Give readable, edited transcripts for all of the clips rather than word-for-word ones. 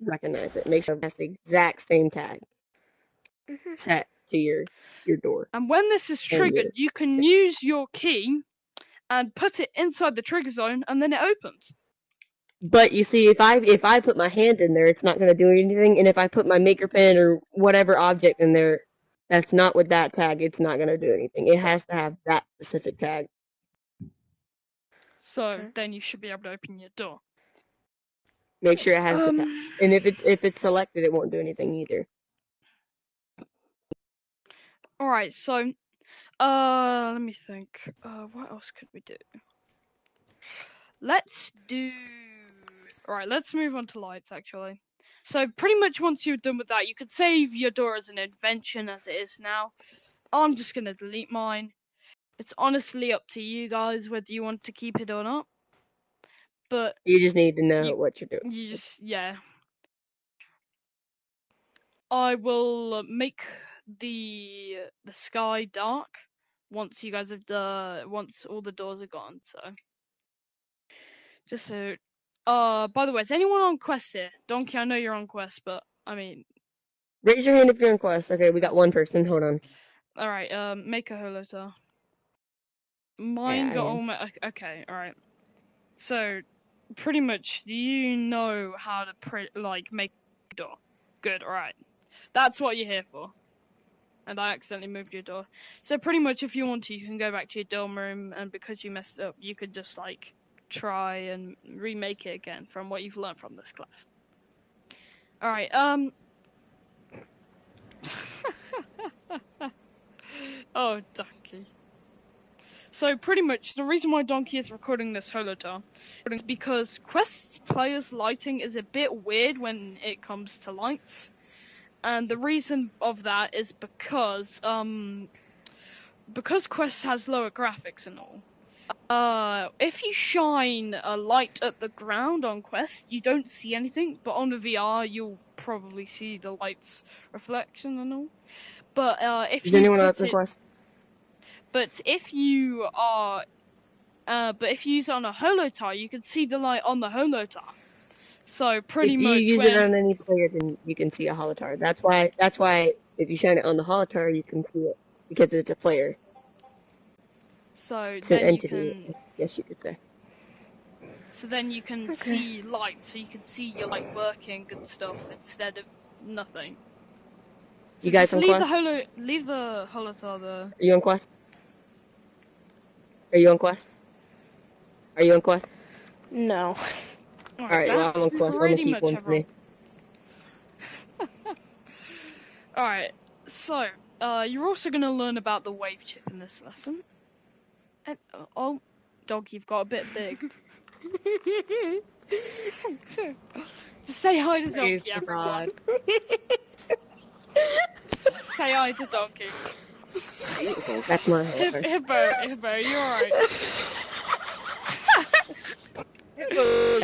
recognize it. Make sure it has the exact same tag set to your door. And when this is triggered, you can use your key and put it inside the trigger zone, and then it opens. But you see, if I put my hand in there, it's not going to do anything. And if I put my maker pen or whatever object in there, that's not with that tag, it's not going to do anything. It has to have that specific tag. So then you should be able to open your door. Make sure it has the tag. And if it's selected, it won't do anything either. Alright, so let me think. What else could we do? Alright, let's move on to lights, actually. So, pretty much once you're done with that, you could save your door as an invention as it is now. I'm just gonna delete mine. It's honestly up to you guys whether you want to keep it or not. But you just need to know what you're doing. Yeah. I will make the sky dark once you guys have once all the doors are gone, so just so by the way, is anyone on quest here? Donkey, I know you're on quest, but I mean, raise your hand if you're on quest. Okay, we got one person. Hold on. Alright, make a holotar. Mine got all my okay, alright. So pretty much you know how to make a door. Good, alright. That's what you're here for. And I accidentally moved your door. So pretty much if you want to, you can go back to your dorm room, and because you messed up, you could just like try and remake it again from what you've learned from this class. Alright, oh, Donkey. So pretty much the reason why Donkey is recording this holotar is because Quest players' lighting is a bit weird when it comes to lights. And the reason of that is because Quest has lower graphics and all. If you shine a light at the ground on Quest, you don't see anything, but on the VR, you'll probably see the light's reflection and all. But if you use it on a holotar, you can see the light on the holotar. So pretty much, if you use it on any player, then you can see a holotar. That's why if you shine it on the holotar, you can see it because it's a player. So it's then an entity, yes, you could say. So then you can see light, so you can see your light working and stuff instead of nothing. So you guys on quest? Leave the holotar there. Are you on quest? Are you on quest? Are you on quest? No. Alright, well, I'm on quest. I'm gonna keep one for me. Alright, so, you're also gonna learn about the wave chip in this lesson. And, oh, dog, you've got a bit big. Just say hi to Donkey, everyone. Say hi to Donkey. That's my Hippo, you alright? Hippo,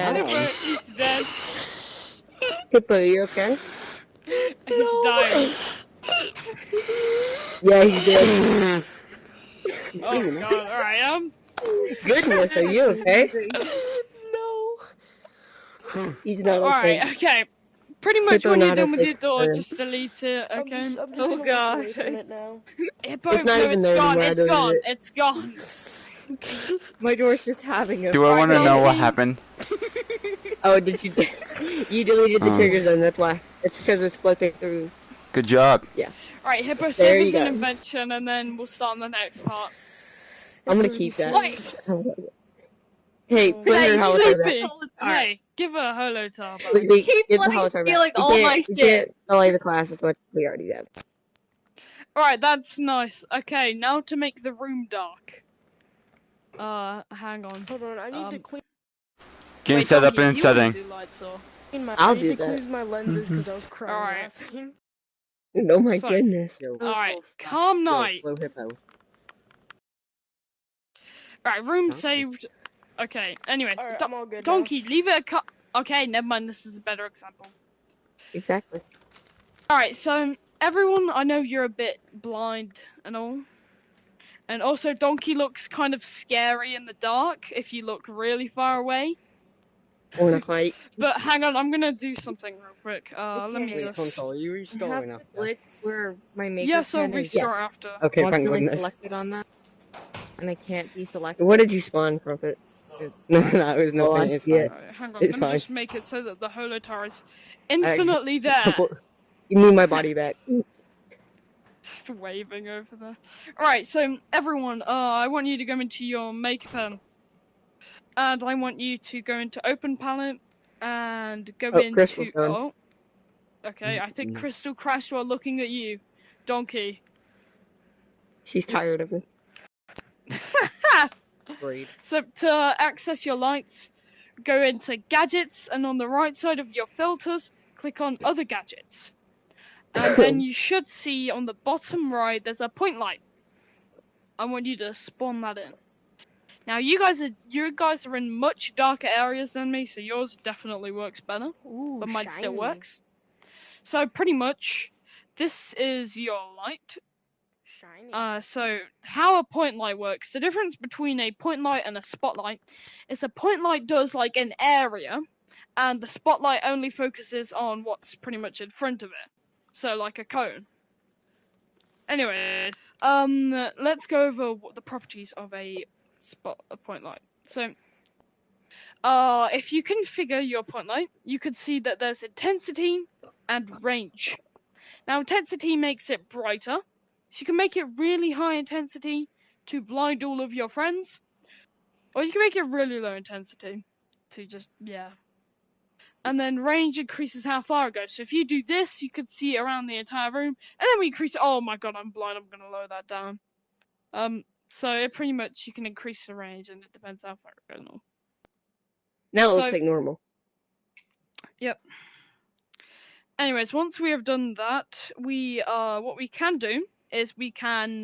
he's dead. Hippo, you okay? He's dying. Yeah, he's dead. Oh god, alright, Goodness, are you okay? No. He's not okay. Alright, okay. Pretty much when you're done with your door, just delete it, okay? I'm just oh god. It now. Hippo, it's gone. My door's just having a... Do I want to know what happened? Oh, did you... You deleted the trigger zone, that's why. It's because it's flipping through. Good job. Yeah. Alright, Hippo, save us an invention, and then we'll start on the next part. I'm gonna keep that. Wait! Hey, put your holotar back. Hey, give her a holotar back. Give the holotar back. You can't delay the class as much as we already have. Alright, that's nice. Okay, now to make the room dark. Hang on. Hold on, I need to clean... Game setup and setting. I'll do that. I need to clean my lenses because I was crying laughing. Oh my goodness. Alright, calm night. Alright, room saved. Okay, anyways. Right, I'm all good Donkey, leave it okay, never mind, this is a better example. Exactly. Alright, so, everyone, I know you're a bit blind and all. And also, Donkey looks kind of scary in the dark if you look really far away. Or not quite. But hang on, I'm gonna do something real quick. Let me Wait, just. console, you restarting have after? the glitch where my maker Yes, I'll pen is restart after. Okay, thank constantly goodness. selected on that, and I can't deselect What it. did you spawn, Prophet? No, it was Oh, I nothing. It's see it. fine. Alright, hang on, It's let me fine. just make it so that the holotar is infinitely there. Give me my body back. Just waving over there. Alright, so everyone, I want you to go into your maker pen. And I want you to go into open palette and go Oh, Crystal's into. gone. Oh, okay, I think Crystal crashed while looking at you. Donkey. She's tired of me. Agreed. So to access your lights, go into gadgets, and on the right side of your filters, click on other gadgets. And then you should see on the bottom right, there's a point light. I want you to spawn that in. Now you guys are in much darker areas than me, so yours definitely works better, Ooh, but mine still shiny. works. So pretty much, this is your light. Shiny. So how a point light works, the difference between a point light and a spotlight is a point light does like an area, and the spotlight only focuses on what's pretty much in front of it. So like a cone. Anyways, let's go over what the properties of a point light. So, if you configure your point light, you could see that there's intensity and range. Now, intensity makes it brighter, so you can make it really high intensity to blind all of your friends, or you can make it really low intensity to just, yeah. And then range increases how far it goes. So if you do this, you could see around the entire room, and then we increase it. Oh my god, I'm blind, I'm gonna lower that down. So it pretty much, you can increase the range, and it depends how far it goes. Now it looks like normal. Yep. Anyways, once we have done that, what we can do is we can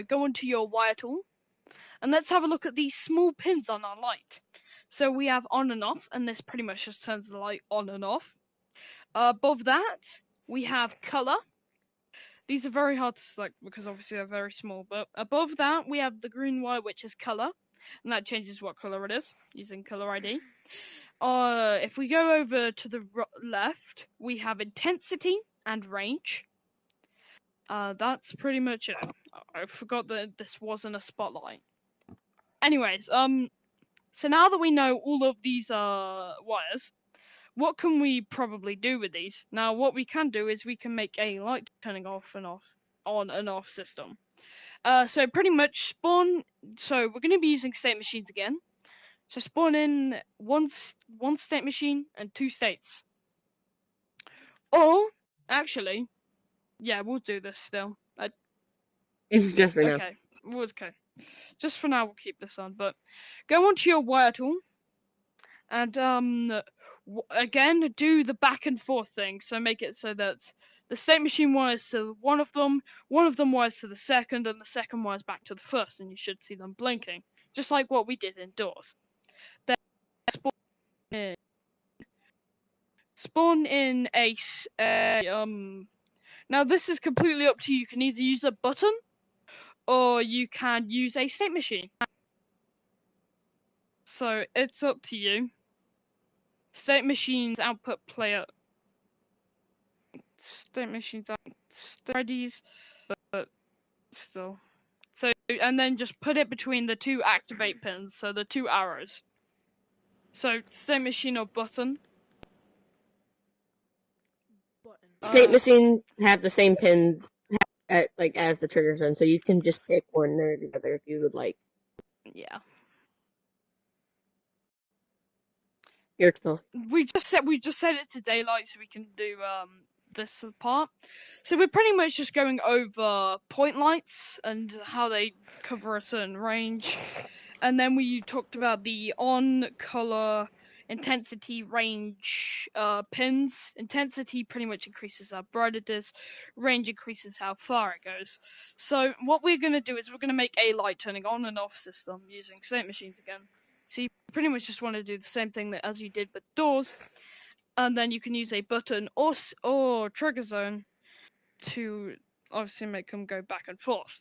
go onto your wire tool, and let's have a look at these small pins on our light. So we have on and off, and this pretty much just turns the light on and off. Above that, we have color. These are very hard to select because obviously they're very small, but above that we have the green wire, which is color, and that changes what color it is using color ID. If we go over to the left, we have intensity and range. That's pretty much it. I forgot that this wasn't a spotlight. Anyways, so now that we know all of these wires, what can we probably do with these? Now, what we can do is we can make a light turning off and off, on and off system. So pretty much spawn. So we're going to be using state machines again. So spawn in one state machine and 2 states. Or actually, yeah, we'll do this still. It's just for now. Okay, okay. Just for now, we'll keep this on. But go onto your wire tool, and again, do the back and forth thing. So make it so that the state machine wires to one of them wires to the second, and the second wires back to the first, and you should see them blinking, just like what we did indoors. Then spawn in a Now this is completely up to you. You can either use a button, or you can use a state machine. So it's up to you. State machines output player. State machines are readies, but still. So, and then just put it between the 2 activate pins, so the 2 arrows. So state machine or button. State machines have the same pins as the trigger zone, so you can just pick one or the other if you would like. Yeah. Your turn. We just set it to daylight so we can do this part. So we're pretty much just going over point lights and how they cover a certain range, and then we talked about the on, color, intensity, range pins. Intensity pretty much increases how bright it is, range increases how far it goes. So what we're going to do is we're going to make a light turning on and off system using state machines again. So you pretty much just want to do the same thing that as you did with doors, and then you can use a button or trigger zone to obviously make them go back and forth.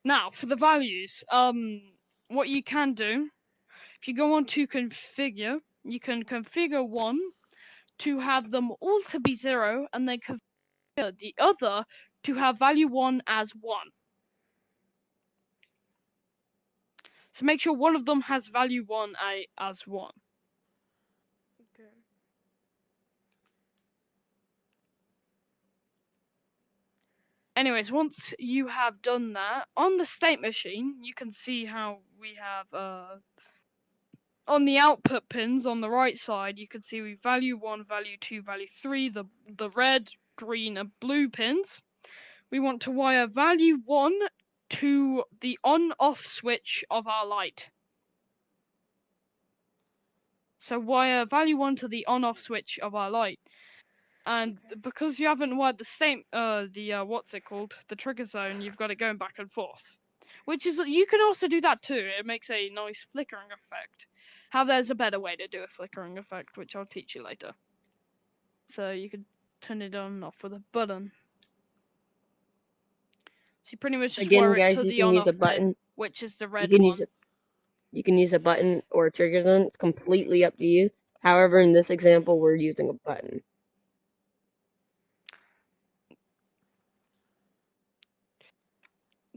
Now, for the values, what you can do, if you go on to configure, you can configure one to have them all to be 0, and then configure the other to have value 1 as 1. So make sure one of them has value 1 as 1. Okay. Anyways, once you have done that, on the state machine, you can see how we have, on the output pins on the right side, you can see we value 1, value 2, value 3, the red, green, and blue pins. We want to wire value 1 to the on-off switch of our light. So wire value 1 to the on-off switch of our light. And because you haven't wired the state, what's it called? The trigger zone, you've got it going back and forth. Which is, you can also do that too. It makes a nice flickering effect. However, there's a better way to do a flickering effect, which I'll teach you later. So you can turn it on and off with a button. So you pretty much just Again, wire it guys, to you the can use on-off a button. pin, which is the red You can one. you can use a button or a trigger zone. It's completely up to you. However, in this example, we're using a button.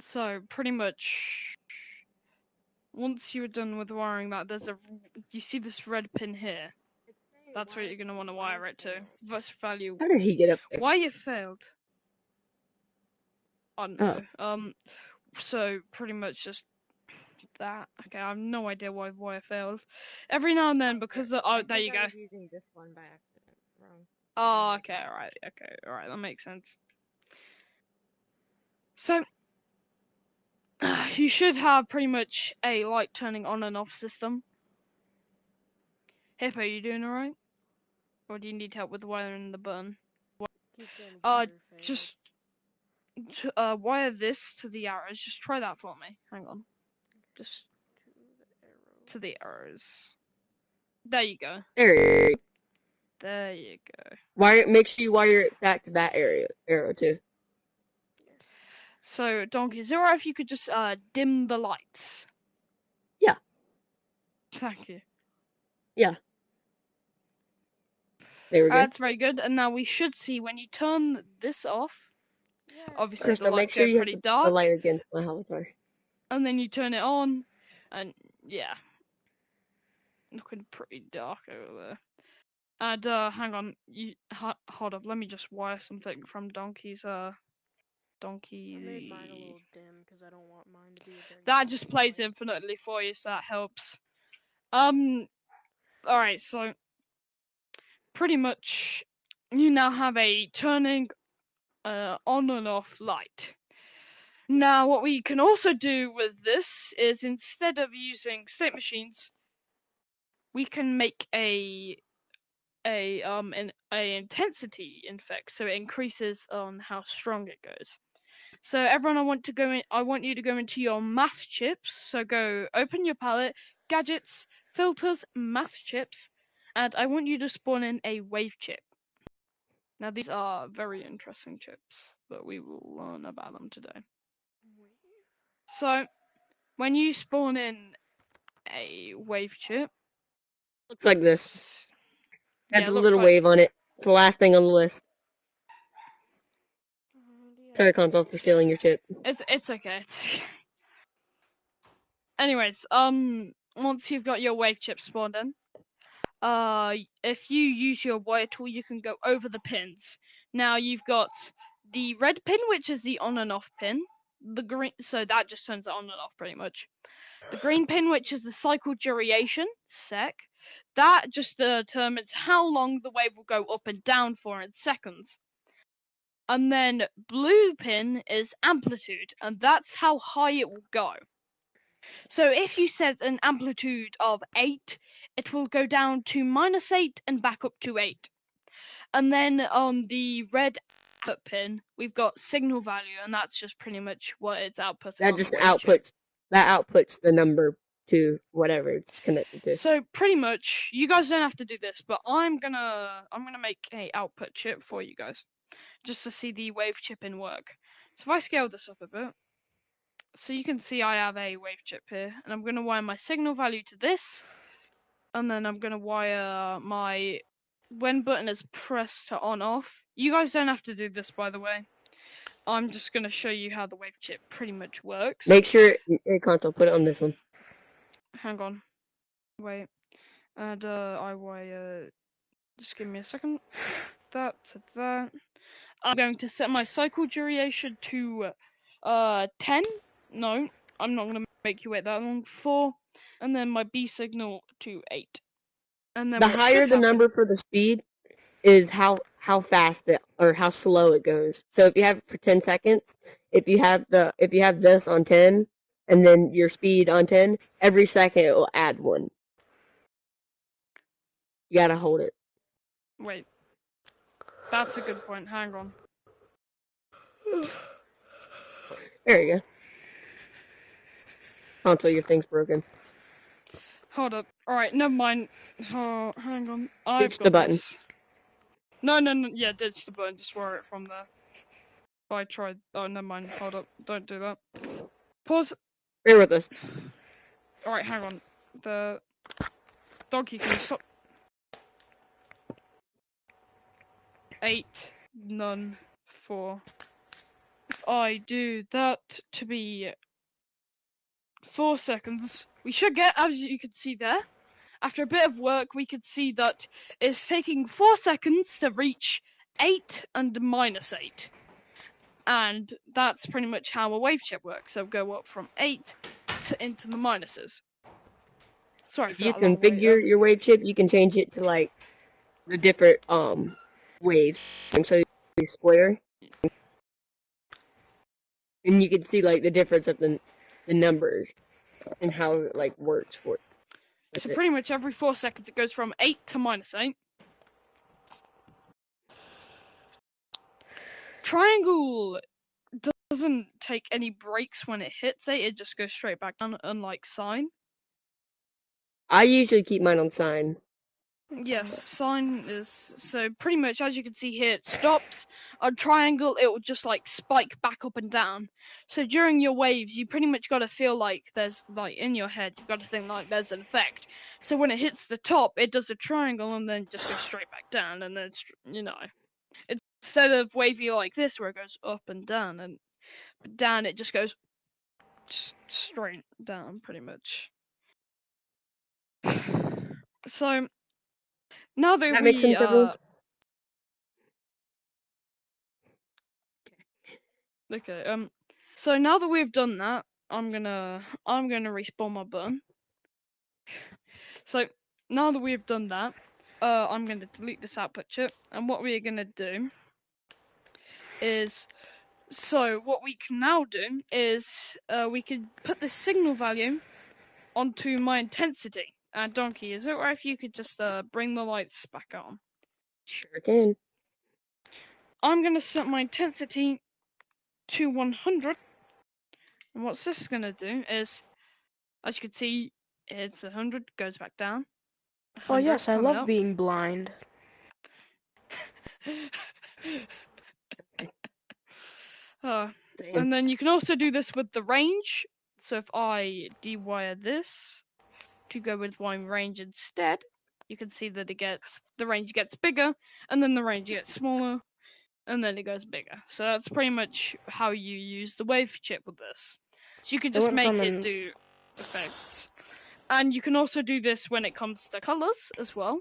So pretty much, once you're done with wiring that, you see this red pin here. That's where you're going to want to wire it to. That's value. How did he get up there? Why you failed? I don't know. So pretty much just that. Okay, I have no idea why I failed. Every now and then, because there you go. I was using this one by accident. Wrong. Oh, okay, alright, that makes sense. So, you should have pretty much a light turning on and off system. Hippo, you doing alright? Or do you need help with wiring the button? Just wire this to the arrows. Just try that for me. Hang on. Just to the arrows. There you go. There you go. Make sure you wire it back to that arrow too. So, Donkey Zero, if you could just dim the lights. Yeah. Thank you. Yeah. There we go. That's very good. And now we should see when you turn this off. Yeah. Obviously, First, the make lights sure go you pretty have dark. the light against my avatar. And then you turn it on, and yeah, looking pretty dark over there. And hang on, hold up. Let me just wire something from Donkey's Donkey. I made mine a little dim because I don't want mine to be a very. That just plays infinitely for you, so that helps. Alright, so pretty much you now have a turning on and off light. Now, what we can also do with this is instead of using state machines, we can make a intensity effect, so it increases on how strong it goes. So everyone, I want you to go into your math chips. So go open your palette, gadgets, filters, math chips, and I want you to spawn in a wave chip. Now these are very interesting chips, but we will learn about them today. So when you spawn in a wave chip, Looks like this. Has yeah, a little wave on it. It's the last thing on the list. Sorry, console, for stealing your chip. It's okay. Anyways, once you've got your wave chip spawned in, if you use your wire tool, you can go over the pins. Now you've got the red pin, which is the on and off pin. The green, so that just turns it on and off pretty much. The green pin, which is the cycle duration, sec. That just determines how long the wave will go up and down for in seconds. And then blue pin is amplitude, and that's how high it will go. So if you set an amplitude of 8, it will go down to -8 and back up to 8. And then on the red output pin, we've got signal value, and that's just pretty much what it's outputting. That just outputs the number to whatever it's connected to. So pretty much, you guys don't have to do this, but I'm gonna make a output chip for you guys, just to see the wave chip in work. So if I scale this up a bit, so you can see I have a wave chip here, and I'm gonna wire my signal value to this, and then I'm gonna wire my when button is pressed to on off. You guys don't have to do this, by the way. I'm just gonna show you how the wave chip pretty much works. Make sure, hey, console, put it on this one. Hang on. Wait. And I wire. Just give me a second. That to that. I'm going to set my cycle duration to 10. No, I'm not gonna make you wait that long. 4, and then my B signal to 8. And then The higher the number for the speed is how fast it or how slow it goes. So if you have it for 10 seconds, if you have this on 10 and then your speed on 10, every second it will add 1. You gotta hold it. Wait. That's a good point. Hang on. There you go. Console, your thing's broken. Hold up. Alright, never mind. Oh, hang on. I've Ditch got the button. this. No. Yeah, ditch the button. Just wire it from there. I tried. Oh, never mind. Hold up. Don't do that. Pause. Bear with us. Alright, hang on. The donkey, can you stop? 8, none, 4. If I do that to be 4 seconds, we should get, as you can see there, after a bit of work, we could see that it's taking 4 seconds to reach 8 and -8. And that's pretty much how a wave chip works. So go up from 8 to into the minuses. Sorry If for you that long configure your wave chip, you can change it to like the different waves. And so you square, and you can see like the difference of the numbers and how it like works for it. So pretty much every 4 seconds it goes from 8 to -8. Triangle doesn't take any breaks when it hits 8, it just goes straight back down, unlike sine. I usually keep mine on sine. Yes, sine is, so pretty much as you can see here, it stops. On triangle, it will just like spike back up and down. So during your waves, you pretty much got to feel like there's, like in your head, you've got to think like there's an effect. So when it hits the top, it does a triangle and then just goes straight back down, and then, you know. Instead of wavy like this, where it goes up and down, and down it just goes straight down, pretty much. So, now that makes sense, everyone? Okay, so now that we've done that, I'm gonna respawn my button. So, now that we've done that, I'm gonna delete this output chip, and what we're gonna do is, so what we can now do is, we can put the signal value onto my intensity. And Donkey, is it right if you could just, bring the lights back on? Sure can. I'm gonna set my intensity to 100, and what this is gonna do is, as you can see, it's 100, goes back down. Oh yes, I love being blind. And then you can also do this with the range. So if I dewire this to go with my range instead, you can see that the range gets bigger, and then the range gets smaller, and then it goes bigger. So that's pretty much how you use the wave chip with this. So you can just make it do effects. And you can also do this when it comes to colors as well.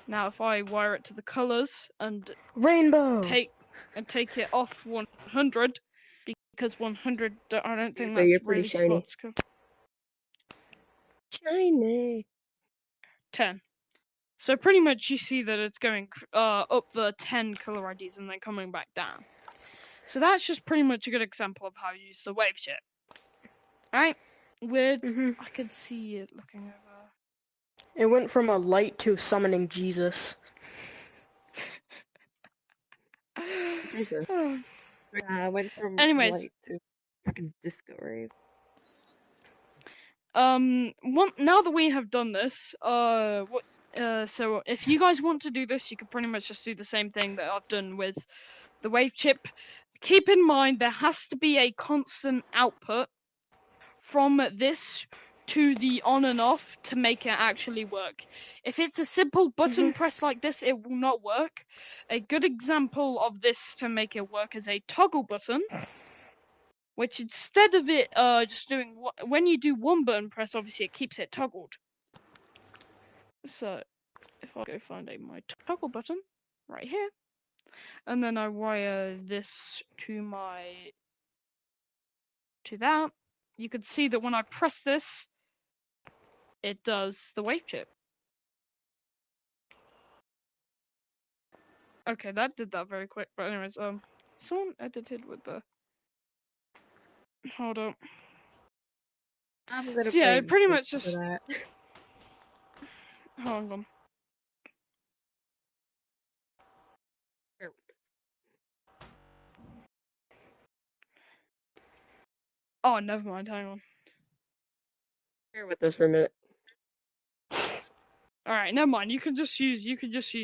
Now if I wire it to the colors and rainbow take it off 100, because 100, I don't think that's really spots. Shiny. 10. So pretty much you see that it's going up the 10 color IDs and then coming back down. So that's just pretty much a good example of how you use the wave chip. Alright? I could see it looking over. It went from a light to summoning Jesus. Jesus. I went from Anyways. light to fucking disco rave. Now that we have done this, so if you guys want to do this, you can pretty much just do the same thing that I've done with the wave chip. Keep in mind there has to be a constant output from this to the on and off to make it actually work. If it's a simple button press like this, it will not work. A good example of this to make it work is a toggle button, which instead of it just doing when you do one button press, obviously it keeps it toggled. So if I go find my toggle button right here, and then I wire this to that, you can see that when I press this, it does the wave chip. Okay, that did that very quick. But anyways, someone edited with the. Hold up. I'm gonna So yeah, play pretty much just. that. Hold on. Oh, never mind. Hang on. Bear with us for a minute. All right, never mind. You can just use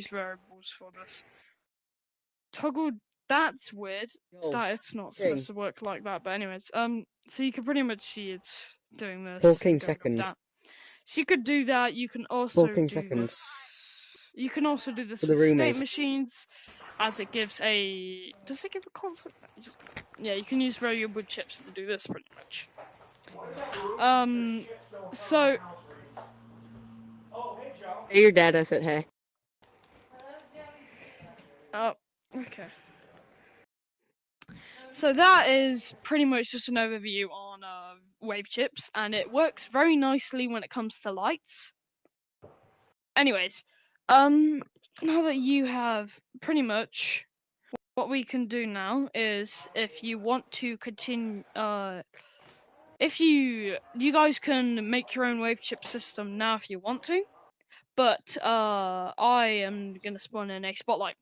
variables for this. Toggle. That's weird. That it's not supposed to work like that. But anyways, so you can pretty much see it's doing this. 14 seconds. So you could do that. You can also 14 do seconds. this. You can also do this For the with state roomies. machines, as it gives a. Does it give a constant? Yeah, you can use variable chips to do this pretty much. So. Hey, your dad, I said hey. Oh, okay. So that is pretty much just an overview on wave chips, and it works very nicely when it comes to lights. Anyways, now that you have pretty much what we can do now is, if you want to continue, if you guys can make your own wave chip system now if you want to. But I am gonna spawn in a spotlight.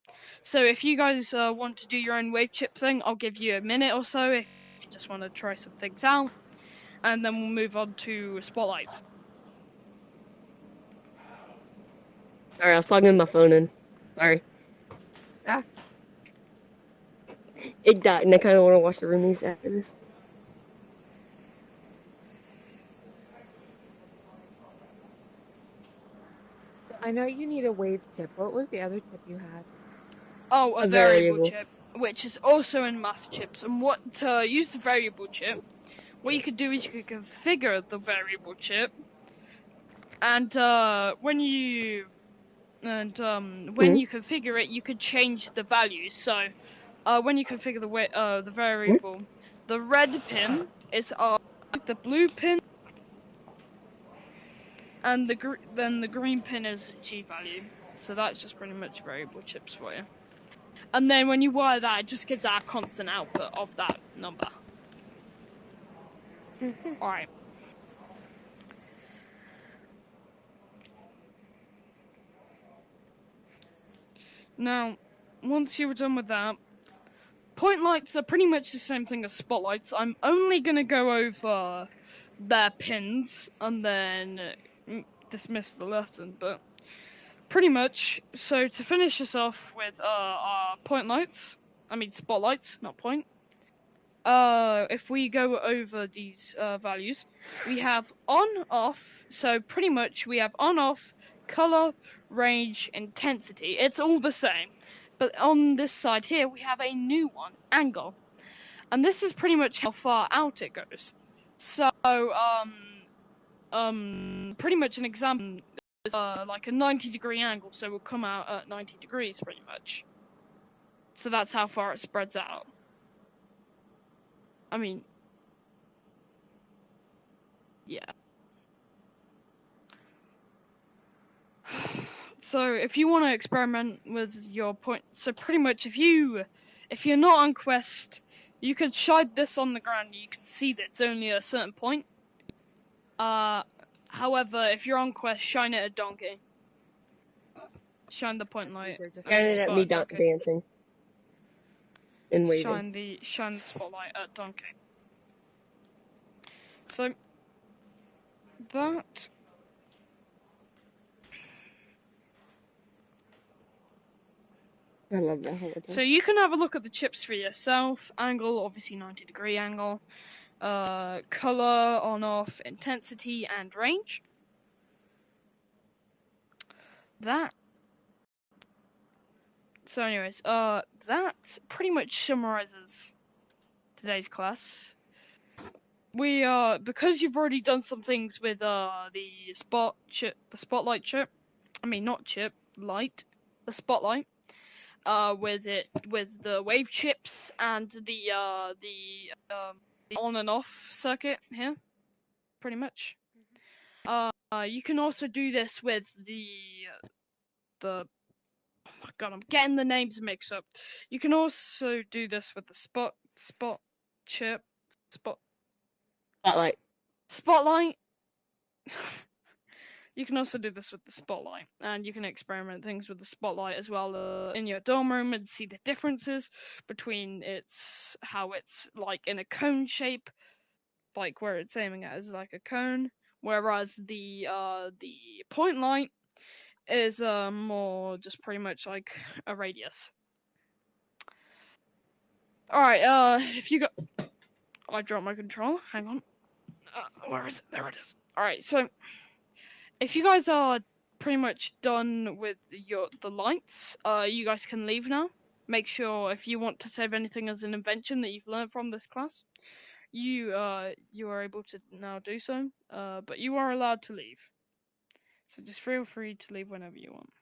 So if you guys want to do your own wave chip thing, I'll give you a minute or so if you just want to try some things out, and then we'll move on to spotlights. Sorry, I was plugging my phone in. Sorry. Ah. It died, and I kind of want to watch the roomies after this. I know you need a wave chip. What was the other tip you had? Oh, a A variable variable. chip, which is also in math chips. And what to use the variable chip, what you could do is you could configure the variable chip, and when you configure it, you could change the values. So when you configure the variable, the red pin is the blue pin, and then the green pin is G value. So that's just pretty much variable chips for you. And then when you wire that, it just gives out a constant output of that number. Alright. Now, once you're done with that, point lights are pretty much the same thing as spotlights. I'm only going to go over their pins and then dismiss the lesson, but pretty much. So to finish this off with our spotlights, not point. If we go over these values, we have on, off. So pretty much we have on, off, color, range, intensity. It's all the same. But on this side here, we have a new one, angle. And this is pretty much how far out it goes. So, pretty much an example is like a 90-degree angle, so it will come out at 90 degrees pretty much. So that's how far it spreads out. I mean, yeah. So if you want to experiment with your point, so pretty much if you're not on quest, you could shine this on the ground. You can see that it's only a certain point. However, if you're on quest, shine it at Donkey. Shine the point light. Shine it at me dancing. And waving. Shine the spotlight at Donkey. So that. I love that. So you can have a look at the chips for yourself. Angle, obviously 90-degree angle. color on off, intensity and range. That. So anyways, that pretty much summarizes today's class. We because you've already done some things with the spotlight chip. I mean not chip, light, the spotlight. With the wave chips and the on and off circuit here, pretty much. You can also do this with the oh my god, I'm getting the names mixed up. You can also do this with the spotlight. You can also do this with the spotlight, and you can experiment things with the spotlight as well in your dorm room and see the differences between how it's like in a cone shape, like where it's aiming at is like a cone, whereas the point light is more just pretty much like a radius. Alright, if you got... I dropped my controller, hang on. Where is it? There it is. Alright, so if you guys are pretty much done with the lights, you guys can leave now. Make sure if you want to save anything as an invention that you've learned from this class, you are able to now do so, but you are allowed to leave. So just feel free to leave whenever you want.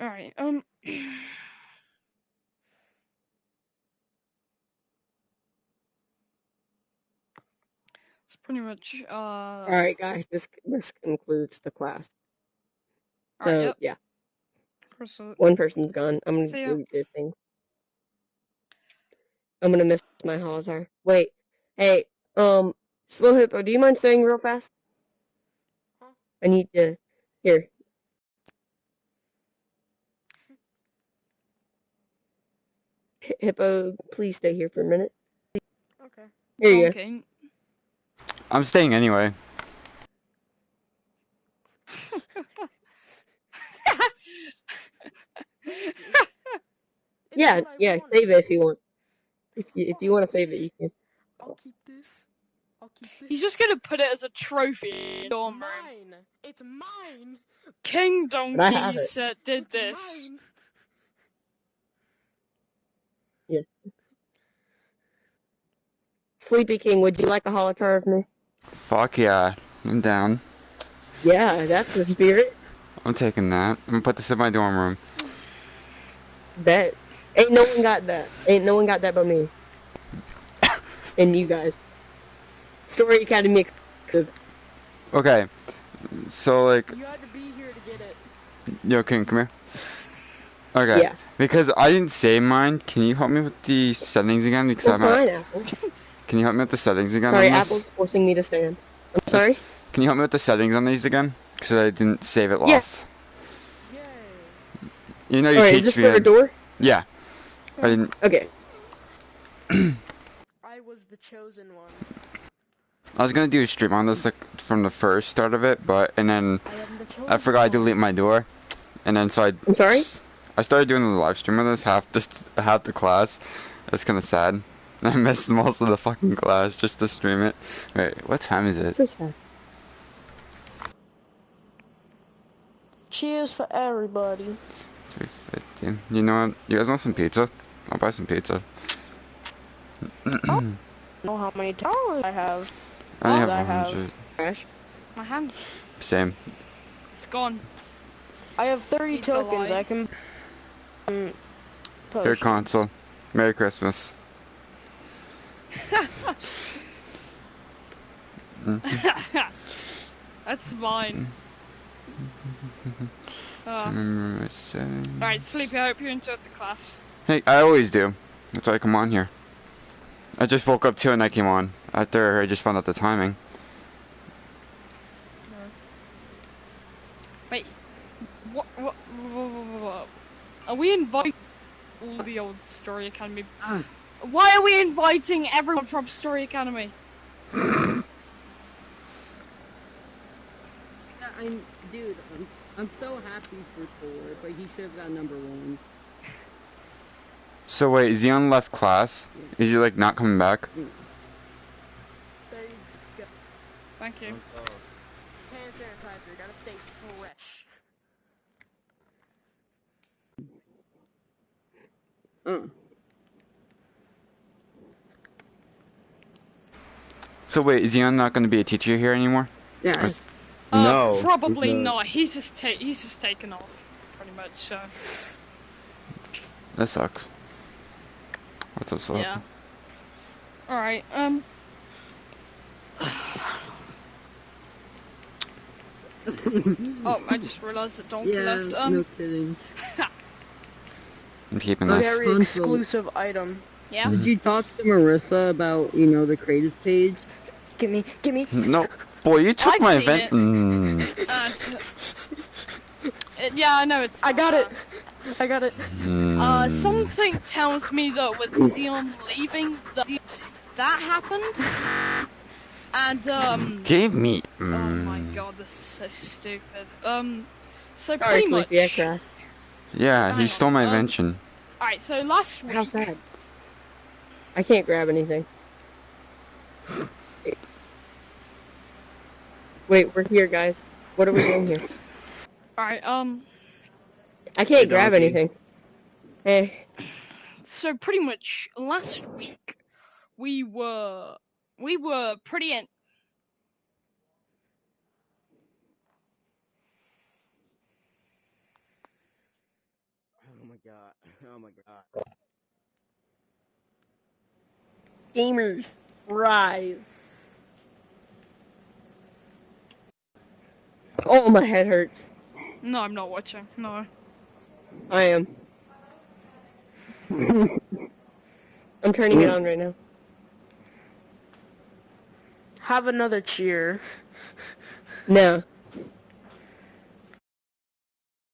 Alright, it's pretty much, Alright, guys, this concludes the class. So, yep. yeah. So, One person's gone. I'm gonna see ya. delete this thing. I'm gonna miss my holotar. Wait. Hey, Slow Hippo, do you mind saying real fast? Huh? I need to... Here. Hippo, please stay here for a minute. Okay. Here you go. Okay. I'm staying anyway. Yeah, save it if you want. If you want to save it, you can. I'll keep this. He's just gonna put it as a trophy in the dorm room. Mine. It's mine. King But I have Donkeys did It's this. mine. Yeah. Sleepy King, would you like a holotar of me? Fuck yeah. I'm down. Yeah, that's the spirit. I'm taking that. I'm gonna put this in my dorm room. Bet. Ain't no one got that. Ain't no one got that but me. And you guys. Story Academy. Okay. So, like... You had to be here to get it. Yo, King, come here. Okay. Yeah. Because I didn't save mine, can you help me with the settings again? Because Well, I'm at... fine, Apple. Can you help me with the settings again Sorry, on this? Apple's forcing me to stand. I'm sorry? Can you help me with the settings on these again? Because I didn't save it last. Yay. You know you Alright, teach is this me. for the door? Yeah. I didn't... Okay. I was the chosen one. I was gonna do a stream on this, like, from the first start of it, but... And then... I am the chosen I forgot to one. delete my door. And then so I'm sorry? I started doing the live stream of this, half the class. That's kind of sad. I missed most of the fucking class just to stream it. Wait, what time is it? So sad. Cheers for everybody. 3:50. You know what? You guys want some pizza? I'll buy some pizza. Know how many towers I have. I only Oh, I have have. 100. Crash. My hand. Same. It's gone. I have 30 Eat the tokens. light. I can. Your Potions. console. Merry Christmas. That's mine. Remember my settings. Alright, Sleepy, I hope you enjoyed the class. Hey, I always do. That's why I come on here. I just woke up too and I came on. After I just found out the timing. Wait, what, are we inviting all the old Story Academy? Why are we inviting everyone from Story Academy? Dude, I'm so happy for Thor, but he should have got number 1. So wait, is he on left class? Is he like not coming back? There you go. Thank you. Hand sanitizer, gotta stay fresh. So wait, is Ian not going to be a teacher here anymore? Yeah. Or- No. Probably No. not. He's just taken off, pretty much. So. That sucks. What's up, Slow? Yeah. All right. Oh, I just realized that Donkey left. No kidding. I'm keeping Okay. this. Very exclusive item. Yeah. Did you talk to Marissa about, the creative page? Gimme. No, boy, you took I've my seen event. it. Yeah, I know it's. I got it. Something tells me that with Xeon leaving, that happened. And Gave me. Oh my god, this is so stupid. So Sorry, pretty much. Sleepy, I crashed. Yeah, Hang he stole on, my invention. Alright, so last week. How sad. I can't grab anything. Wait, we're here, guys. What are we doing here? Alright, I can't grab Donkey. anything. Hey. so pretty much last week we were pretty Oh my god. Gamers, rise. Oh, my head hurts. No, I'm not watching. No. I am. I'm turning it on right now. Have another cheer. No.